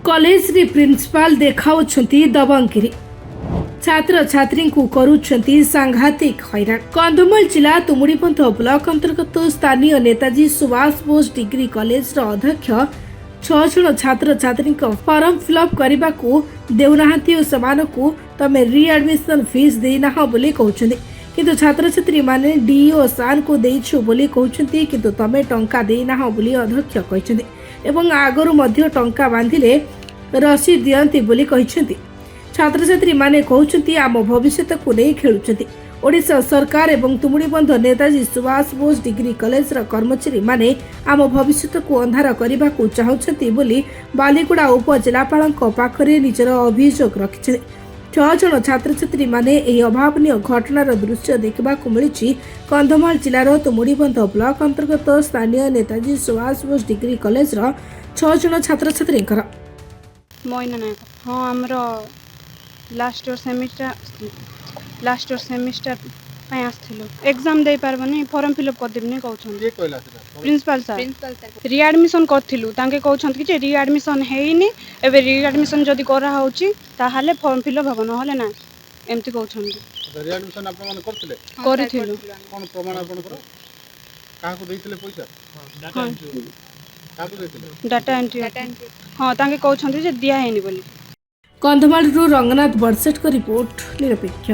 College रे principal देखाउछंती दबंगिरी छात्र छात्री को करुछंती सांघातिक हैरान। कंधमाल जिला तुमुड़ीबंध ब्लॉक अंतर्गत स्थानीय नेताजी सुभाष बोस डिग्री कॉलेज रो अध्यक्ष 6 जन छात्र छात्री फॉर्म फिलअप करने को देउनाहांती और सेमानकु तमे रीएडमिशन फीस देना बोली कहउछंती, किंतु छात्र छात्री माने डीओ सान को देइछु बोली कहउछंती, किंतु तमे टंका देना बोली अध्यक्ष कहउछंती एवं आगरु मध्य टंका बांधिले रसीद दियंती बोली कहउछंती। छात्र छात्री माने कहउछंती आम भविष्य को नहीं खेलुछंती। ओडिशा सरकार एवं तुमुड़ीबंध नेताजी सुभाष बोस डिग्री कॉलेज रा कर्मचारी माने आम भविष्य को अंधार करने को चाहते बोली बालीगुड़ा उपजिलापाल पाखरे निजर अभियोग रखिछे। 6 जन छात्र छात्री माने एही अभावनीय घटनार दृश्य देखा मिली कंधमाल जिलार तुमुड़ीबंध ब्लॉक अंतर्गत स्थानीय नेताजी सुभाष बोस डिग्री कॉलेज रा 6 जन छात्र छात्री मोइना नायक। हाँ, आमर लास्ट सेमिस्टर पे आसथिलु एग्जाम दे पारबनी फॉर्म फिलअप कर देबनी कहउछन। ये कहला सेटा प्रिंसिपल सर रीएडमिशन करथिलु तांके कहउछन कि जे रीएडमिशन हेइनी, एबे रीएडमिशन जदी करा होउची ताहाले फॉर्म फिलअप हबो, नहले ना एम्ति कहउछन। रीएडमिशन आपण मन करथिले करिथिलु कोन प्रमाण आपण कर काहा को देइथिले पैसा काहा को देइथिले डाटा एंट्री। हां, तांके कहउछन जे दिया हेनी बोली। कंधमाल रंगनाथ बड़सेट का रिपोर्ट निरपेक्ष।